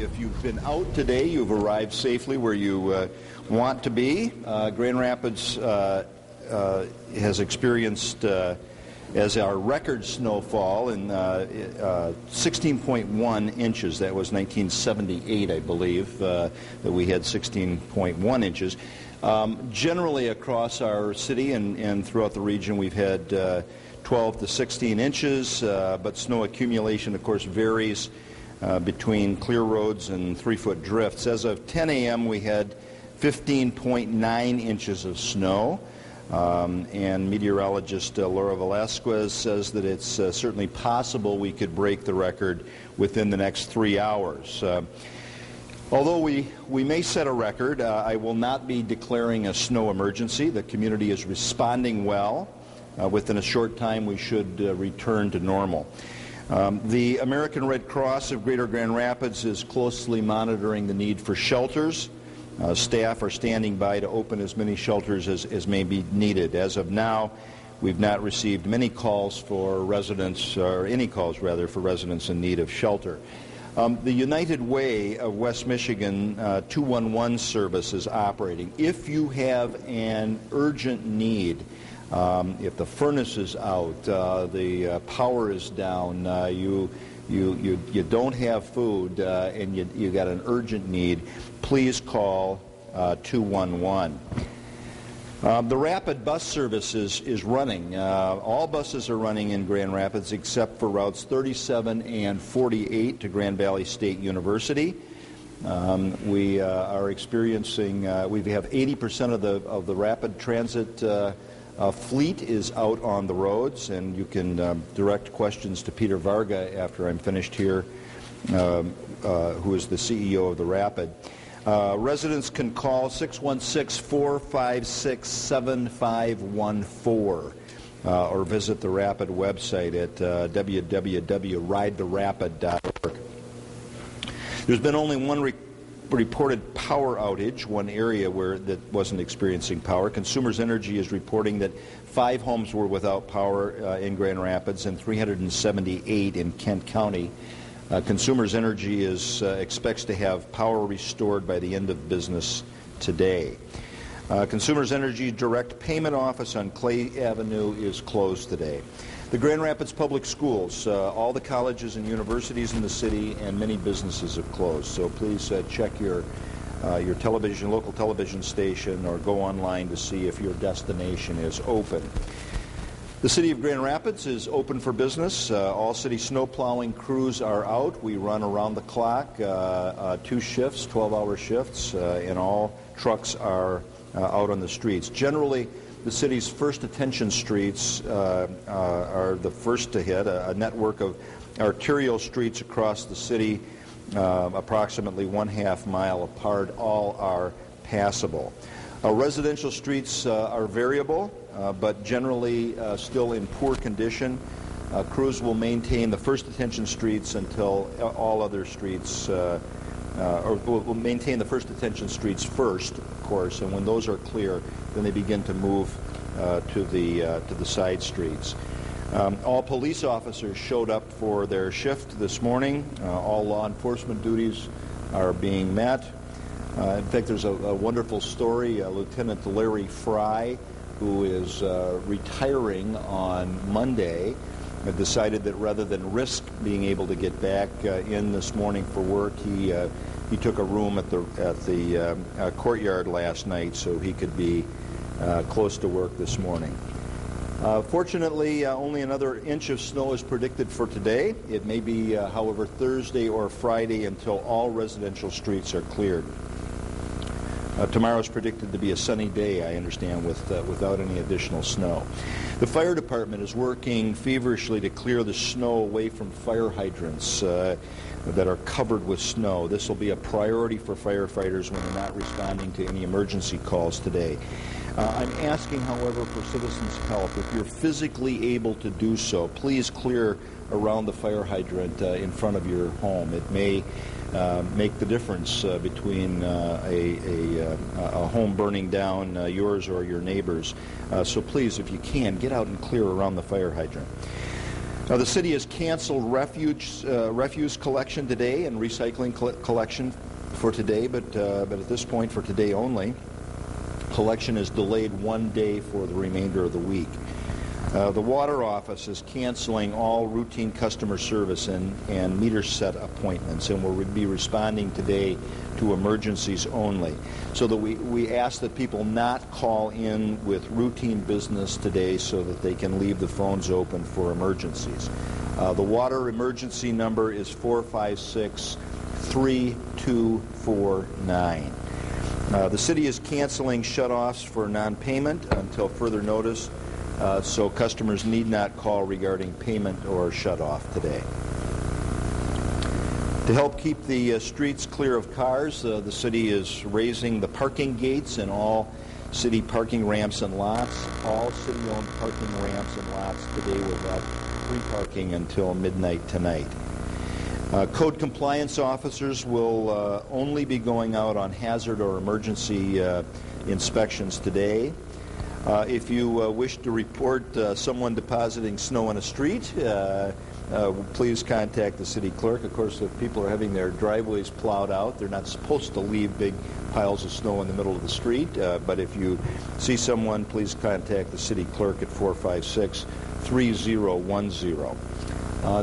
If you've been out today, you've arrived safely where you want to be. Grand Rapids has experienced, as our record snowfall, in 16.1 inches. That was 1978, I believe, that we had 16.1 inches. Generally across our city and throughout the region, we've had 12 to 16 inches, but snow accumulation, of course, varies between clear roads and 3-foot drifts. As of 10 a.m., we had 15.9 inches of snow, and meteorologist Laura Velasquez says that it's certainly possible we could break the record within the next 3 hours. Although we may set a record, I will not be declaring a snow emergency. The community is responding well. Within a short time, we should return to normal. The American Red Cross of Greater Grand Rapids is closely monitoring the need for shelters. Staff are standing by to open as many shelters as may be needed. As of now, we've not received many calls for residents, or any calls rather, for residents in need of shelter. The United Way of West Michigan 211 service is operating. If you have an urgent need, if the furnace is out, the power is down, you don't have food, and you got an urgent need, please call 211. The Rapid bus service is running. All buses are running in Grand Rapids except for routes 37 and 48 to Grand Valley State University. We are experiencing, we have 80% of the Rapid Transit fleet is out on the roads, and you can direct questions to Peter Varga after I'm finished here, who is the CEO of the Rapid. Residents can call 616-456-7514 or visit the Rapid website at www.ridetheRapid.org. There's been only one reported power outage, one area that wasn't experiencing power. Consumers Energy is reporting that 5 homes were without power in Grand Rapids and 378 in Kent County. Consumers Energy expects to have power restored by the end of business today. Consumers Energy direct payment office on Clay Avenue is closed today. The Grand Rapids Public Schools, all the colleges and universities in the city, and many businesses have closed. So please check your television, local television station, or go online to see if your destination is open. The City of Grand Rapids is open for business. All city snow plowing crews are out. We run around the clock, 2 shifts, 12-hour shifts, and all trucks are out on the streets. Generally, the city's first attention streets are the first to hit, a network of arterial streets across the city, approximately 1/2 mile apart. All are passable. Residential streets are variable, but generally still in poor condition. Crews will maintain the first attention streets until all other streets, or will maintain the first attention streets first, of course, and when those are clear, then they begin to move to the side streets. All police officers showed up for their shift this morning. All law enforcement duties are being met. In fact, there's a wonderful story. Lieutenant Larry Fry, who is retiring on Monday, decided that rather than risk being able to get back in this morning for work, he took a room at the courtyard last night so he could be close to work this morning. Fortunately, only another inch of snow is predicted for today. It may be, however, Thursday or Friday until all residential streets are cleared. Tomorrow is predicted to be a sunny day, I understand, without any additional snow. The fire department is working feverishly to clear the snow away from fire hydrants that are covered with snow. This will be a priority for firefighters when they're not responding to any emergency calls today. I'm asking, however, for citizens' help. If you're physically able to do so, please clear around the fire hydrant in front of your home. It may make the difference between a home burning down, yours or your neighbor's. So please, if you can, get out and clear around the fire hydrant. The city has canceled refuse collection today and recycling collection for today, but at this point for today only. Collection is delayed 1 day for the remainder of the week. The water office is canceling all routine customer service and meter set appointments, and will be responding today to emergencies only. So that we ask that people not call in with routine business today so that they can leave the phones open for emergencies. The water emergency number is 456-3249. The city is canceling shutoffs for non-payment until further notice, so customers need not call regarding payment or shutoff today. To help keep the streets clear of cars, the city is raising the parking gates in all city parking ramps and lots. All city-owned parking ramps and lots today will have free parking until midnight tonight. Code compliance officers will only be going out on hazard or emergency inspections today. If you wish to report someone depositing snow on a street, please contact the city clerk. Of course, if people are having their driveways plowed out, they're not supposed to leave big piles of snow in the middle of the street. But if you see someone, please contact the city clerk at 456-3010.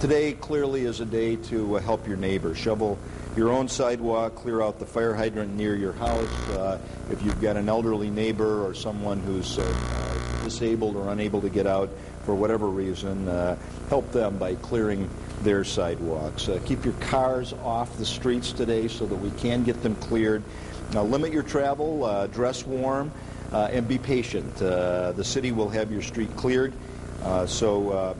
Today clearly is a day to help your neighbor. Shovel your own sidewalk, clear out the fire hydrant near your house. If you've got an elderly neighbor or someone who's disabled or unable to get out for whatever reason, help them by clearing their sidewalks. Keep your cars off the streets today so that we can get them cleared. Now, limit your travel, dress warm, and be patient. The city will have your street cleared. So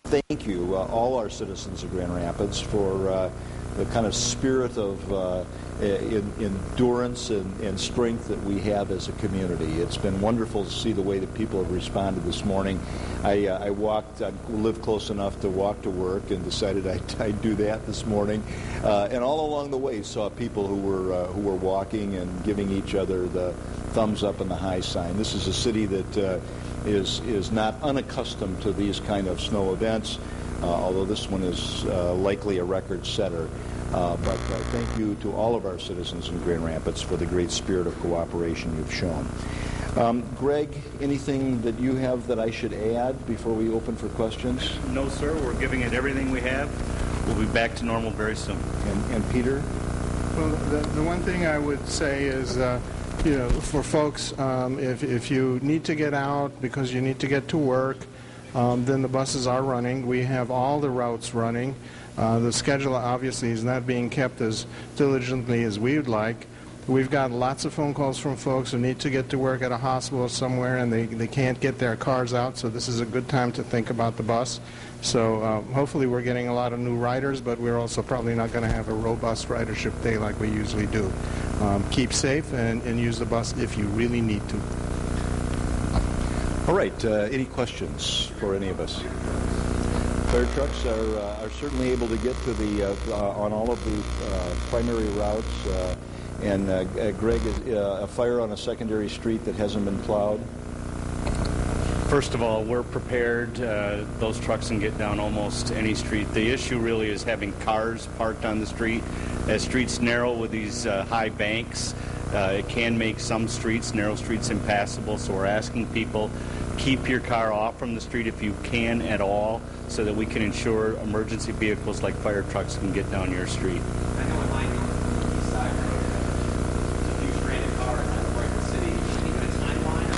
thank you, all our citizens of Grand Rapids, for the kind of spirit of endurance and strength that we have as a community. It's been wonderful to see the way that people have responded this morning. I lived close enough to walk to work and decided I'd do that this morning. And all along the way saw people who were walking and giving each other the thumbs up and the high sign. This is a city that is not unaccustomed to these kind of snow events, although this one is likely a record setter. But thank you to all of our citizens in Grand Rapids for the great spirit of cooperation you've shown. Greg, anything that you have that I should add before we open for questions? No, sir. We're giving it everything we have. We'll be back to normal very soon. And Peter? Well, the one thing I would say is, for folks, if you need to get out because you need to get to work, then the buses are running. We have all the routes running. The schedule obviously is not being kept as diligently as we would like. We've got lots of phone calls from folks who need to get to work at a hospital somewhere and they can't get their cars out, so this is a good time to think about the bus. So hopefully we're getting a lot of new riders, but we're also probably not going to have a robust ridership day like we usually do. Keep safe and use the bus if you really need to. All right, any questions for any of us? Fire trucks are certainly able to get to the on all of the primary routes. And Greg, a fire on a secondary street that hasn't been plowed? First of all, we're prepared. Those trucks can get down almost any street. The issue really is having cars parked on the street. As streets narrow with these high banks, it can make some streets, narrow streets, impassable. So we're asking people, keep your car off from the street if you can at all, so that we can ensure emergency vehicles like fire trucks can get down your street. I know in my east side road, if you stranded car and have to break the city, can you put a timeline?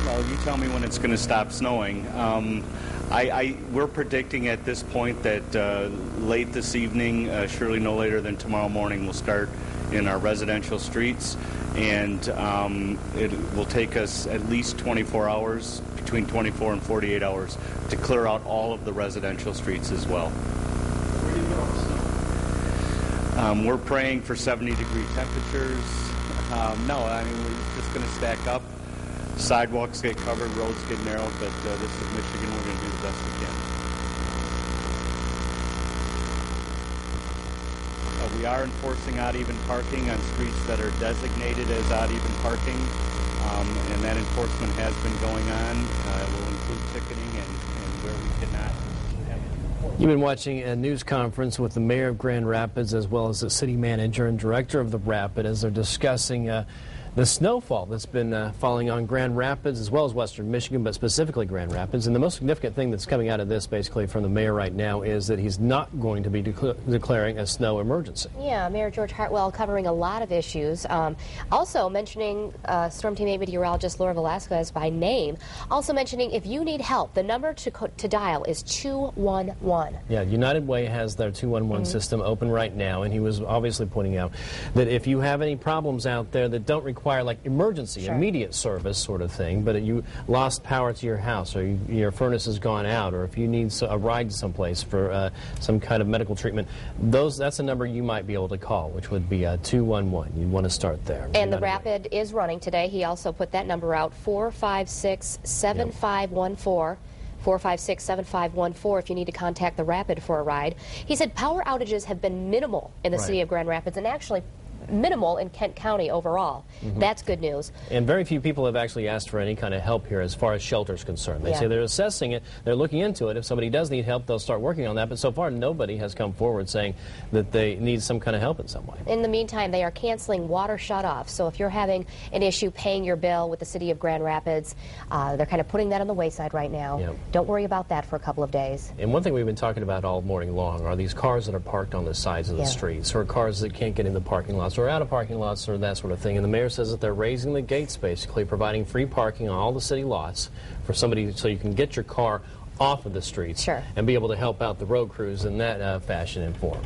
Well, you tell me when it's going to stop snowing. We're predicting at this point that late this evening, surely no later than tomorrow morning, we'll start in our residential streets, and it will take us at least 24 hours, between 24 and 48 hours, to clear out all of the residential streets as well. Where do you put all the snow? We're praying for 70-degree temperatures. No, I mean, we're just going to stack up. Sidewalks get covered, roads get narrowed, but this is Michigan. We're going to do the best we can. We are enforcing odd-even parking on streets that are designated as odd-even parking, and that enforcement has been going on. We'll include ticketing and where we cannot have it. You've been watching a news conference with the mayor of Grand Rapids as well as the city manager and director of the Rapid as they're discussing the snowfall that's been falling on Grand Rapids as well as western Michigan, but specifically Grand Rapids. And the most significant thing that's coming out of this basically from the mayor right now is that he's not going to be declaring a snow emergency. Yeah, Mayor George Heartwell covering a lot of issues. Also mentioning Storm Team 8 meteorologist Laura Velasquez by name. Also mentioning if you need help, the number to dial is 211. Yeah, United Way has their 211 system open right now, and he was obviously pointing out that if you have any problems out there that don't require like emergency, immediate service sort of thing, but you lost power to your house or your furnace has gone out, or if you need a ride someplace for some kind of medical treatment, that's a number you might be able to call, which would be 211. You want to start there. And the Rapid is running today. He also put that number out, 456-7514. 456-7514 if you need to contact the Rapid for a ride. He said power outages have been minimal in the city of Grand Rapids and actually minimal in Kent County overall. That's good news. And very few people have actually asked for any kind of help here as far as shelter's concerned. They say they're assessing it, they're looking into it. If somebody does need help, they'll start working on that. But so far, nobody has come forward saying that they need some kind of help in some way. In the meantime, they are canceling water shutoffs. So if you're having an issue paying your bill with the city of Grand Rapids, they're kind of putting that on the wayside right now. Don't worry about that for a couple of days. And one thing we've been talking about all morning long are these cars that are parked on the sides of the streets, or cars that can't get in the parking lots, or out of parking lots, or that sort of thing. And the mayor says that they're raising the gates, basically providing free parking on all the city lots for somebody, so you can get your car off of the streets and be able to help out the road crews in that fashion and form.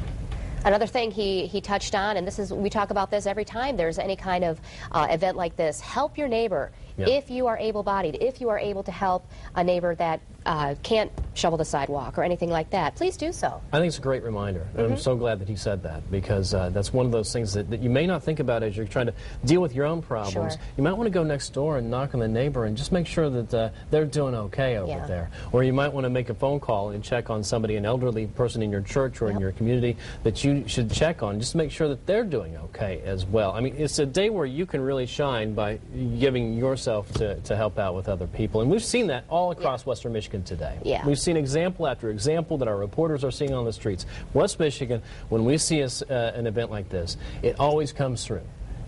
Another thing he touched on, and we talk about this every time there's any kind of event like this, help your neighbor. If you are able-bodied, if you are able to help a neighbor that can't shovel the sidewalk or anything like that, please do so. I think it's a great reminder. I'm so glad that he said that, because that's one of those things that you may not think about as you're trying to deal with your own problems. You might want to go next door and knock on the neighbor and just make sure that they're doing okay over there. Or you might want to make a phone call and check on somebody, an elderly person in your church or in your community that you should check on, just to make sure that they're doing okay as well. I mean, it's a day where you can really shine by giving yourself to help out with other people. And we've seen that all across Western Michigan today. We've seen example after example that our reporters are seeing on the streets. West Michigan, when we see an event like this, it always comes through.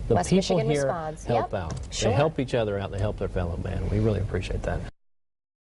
The West people Michigan here responds. help out. They help each other out. They help their fellow man. We really appreciate that.